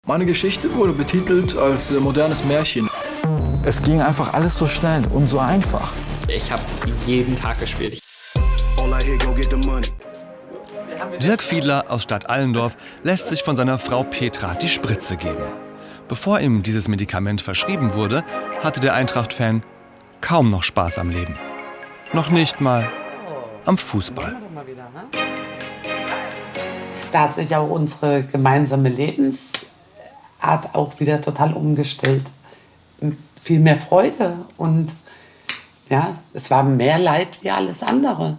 Meine Geschichte wurde betitelt als modernes Märchen. Es ging einfach alles so schnell und so einfach. Ich habe jeden Tag gespielt. Dirk Fiedler aus Stadt Allendorf lässt sich von seiner Frau Petra die Spritze geben. Bevor ihm dieses Medikament verschrieben wurde, hatte der Eintracht-Fan kaum noch Spaß am Leben. Noch nicht mal am Fußball. Da hat sich auch unsere gemeinsame Lebensart auch wieder total umgestellt. Viel mehr Freude und ja, es war mehr Leid wie alles andere.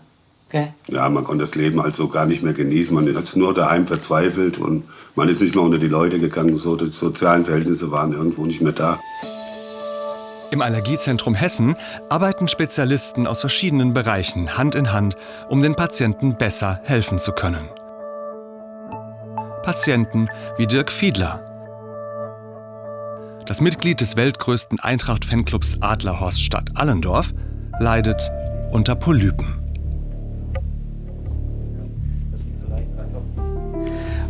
Okay. Ja, man konnte das Leben halt so gar nicht mehr genießen. Man hat nur daheim verzweifelt und man ist nicht mehr unter die Leute gegangen. So, die sozialen Verhältnisse waren irgendwo nicht mehr da. Im Allergiezentrum Hessen arbeiten Spezialisten aus verschiedenen Bereichen Hand in Hand, um den Patienten besser helfen zu können. Patienten wie Dirk Fiedler. Das Mitglied des weltgrößten Eintracht-Fanclubs Adlerhorst Stadt Allendorf leidet unter Polypen.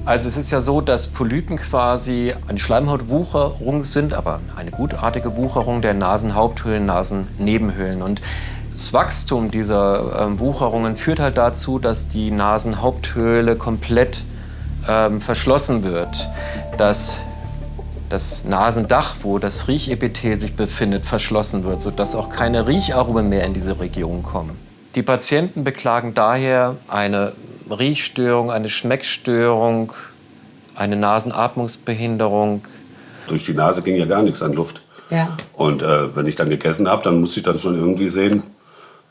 Also es ist ja so, dass Polypen quasi eine Schleimhautwucherung sind, aber eine gutartige Wucherung der Nasenhaupthöhlen, Nasennebenhöhlen. Und das Wachstum dieser Wucherungen führt halt dazu, dass die Nasenhaupthöhle komplett verschlossen wird, dass das Nasendach, wo das Riechepithel sich befindet, verschlossen wird, sodass auch keine Riecharomen mehr in diese Region kommen. Die Patienten beklagen daher eine Riechstörung, eine Schmeckstörung, eine Nasenatmungsbehinderung. Durch die Nase ging ja gar nichts an Luft. Ja. Und wenn ich dann gegessen habe, dann musste ich dann schon irgendwie sehen,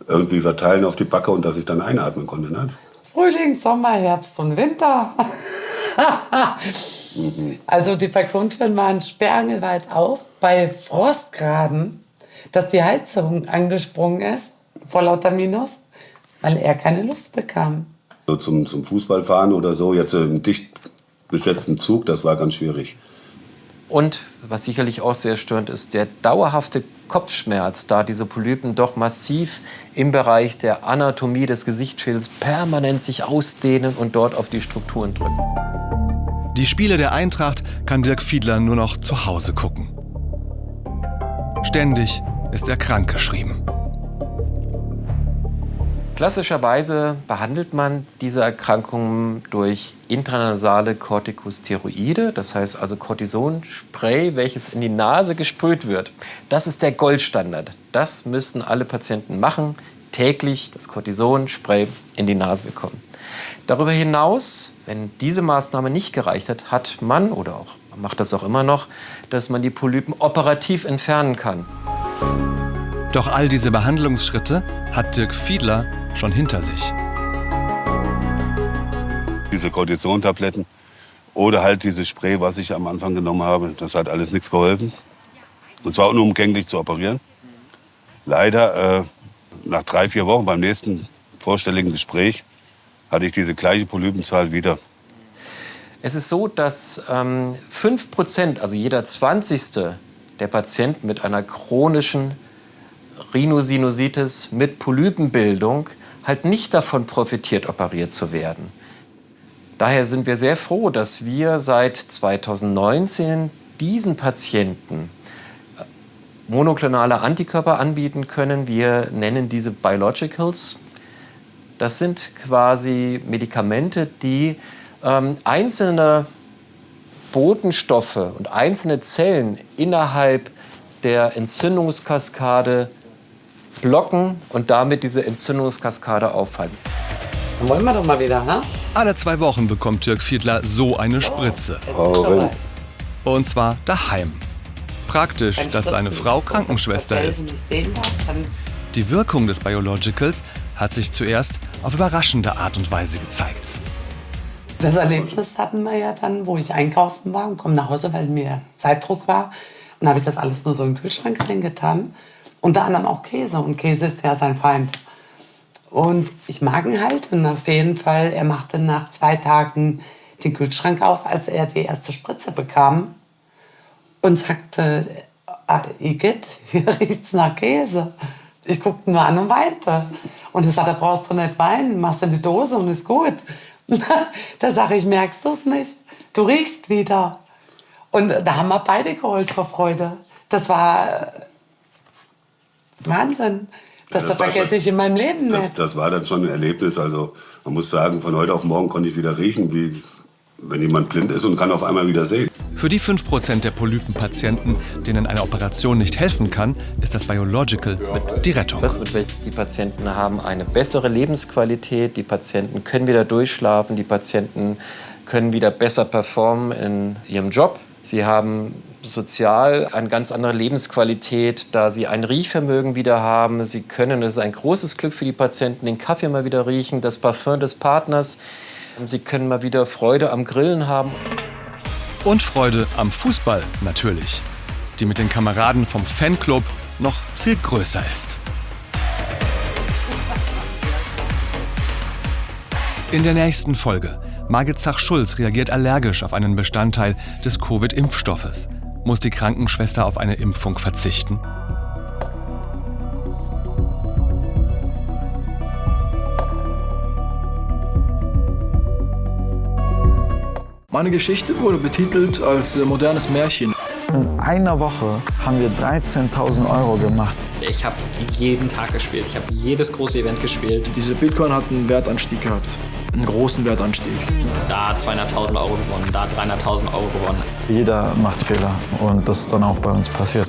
irgendwie verteilen auf die Backe und dass ich dann einatmen konnte. Ne? Frühling, Sommer, Herbst und Winter. Also die Balkontüren waren sperrangelweit auf, bei Frostgraden, dass die Heizung angesprungen ist, vor lauter Minus, weil er keine Luft bekam. So zum Fußballfahren oder so, jetzt einen dicht besetzten Zug, das war ganz schwierig. Und was sicherlich auch sehr störend ist, der dauerhafte Kopfschmerz, da diese Polypen doch massiv im Bereich der Anatomie des Gesichtsschädels permanent sich ausdehnen und dort auf die Strukturen drücken. Die Spiele der Eintracht kann Dirk Fiedler nur noch zu Hause gucken. Ständig ist er krankgeschrieben. Klassischerweise behandelt man diese Erkrankungen durch intranasale Corticosteroide, das heißt also Cortisonspray, welches in die Nase gesprüht wird. Das ist der Goldstandard. Das müssen alle Patienten machen, täglich das Cortisonspray in die Nase bekommen. Darüber hinaus, wenn diese Maßnahme nicht gereicht hat, hat man, oder auch man macht das auch immer noch, dass man die Polypen operativ entfernen kann. Doch all diese Behandlungsschritte hat Dirk Fiedler schon hinter sich. Diese Cortisontabletten oder halt dieses Spray, was ich am Anfang genommen habe, das hat alles nichts geholfen. Und zwar unumgänglich zu operieren. Leider, nach 3-4 Wochen beim nächsten vorstelligen Gespräch, hatte ich diese gleiche Polypenzahl wieder. Es ist so, dass 5%, also jeder 20. der Patienten mit einer chronischen Rhinosinusitis mit Polypenbildung halt nicht davon profitiert, operiert zu werden. Daher sind wir sehr froh, dass wir seit 2019 diesen Patienten monoklonale Antikörper anbieten können. Wir nennen diese Biologicals. Das sind quasi Medikamente, die einzelne Botenstoffe und einzelne Zellen innerhalb der Entzündungskaskade blocken und damit diese Entzündungskaskade aufhalten. Dann wollen wir doch mal wieder, ha? Alle 2 Wochen bekommt Dirk Fiedler so eine Spritze. Und zwar daheim. Praktisch, dass seine Frau Krankenschwester ist. Die Wirkung des Biologicals hat sich zuerst auf überraschende Art und Weise gezeigt. Das Erlebnis hatten wir ja dann, wo ich einkaufen war und komme nach Hause, weil mir Zeitdruck war. Und dann habe ich das alles nur so in den Kühlschrank reingetan. Unter anderem auch Käse. Und Käse ist ja sein Feind. Und ich mag ihn halt. Und auf jeden Fall, er machte nach 2 Tagen den Kühlschrank auf, als er die erste Spritze bekam. Und sagte, Igitt, hier riecht's nach Käse. Ich guckte nur an und weinte. Und er sagte, da brauchst du nicht weinen, machst in die Dose und ist gut. Da sage ich, merkst du es nicht? Du riechst wieder. Und da haben wir beide geheult vor Freude. Das war Wahnsinn. Das vergesse ich in meinem Leben nicht. Das war dann schon ein Erlebnis. Also man muss sagen, von heute auf morgen konnte ich wieder riechen, wie wenn jemand blind ist und kann auf einmal wieder sehen. Für die 5% der Polypenpatienten, denen eine Operation nicht helfen kann, ist das Biological die Rettung. Die Patienten haben eine bessere Lebensqualität, die Patienten können wieder durchschlafen, die Patienten können wieder besser performen in ihrem Job. Sie haben sozial eine ganz andere Lebensqualität, da sie ein Riechvermögen wieder haben. Sie können, das ist ein großes Glück für die Patienten, den Kaffee mal wieder riechen, das Parfüm des Partners. Sie können mal wieder Freude am Grillen haben. Und Freude am Fußball natürlich, die mit den Kameraden vom Fanclub noch viel größer ist. In der nächsten Folge. Margit Zach-Schulz reagiert allergisch auf einen Bestandteil des Covid-Impfstoffes. Muss die Krankenschwester auf eine Impfung verzichten? Meine Geschichte wurde betitelt als modernes Märchen. In einer Woche haben wir 13.000 € gemacht. Ich habe jeden Tag gespielt, ich habe jedes große Event gespielt. Diese Bitcoin hat einen Wertanstieg gehabt, einen großen Wertanstieg. Da 200.000 € gewonnen, da 300.000 € gewonnen. Jeder macht Fehler und das ist dann auch bei uns passiert.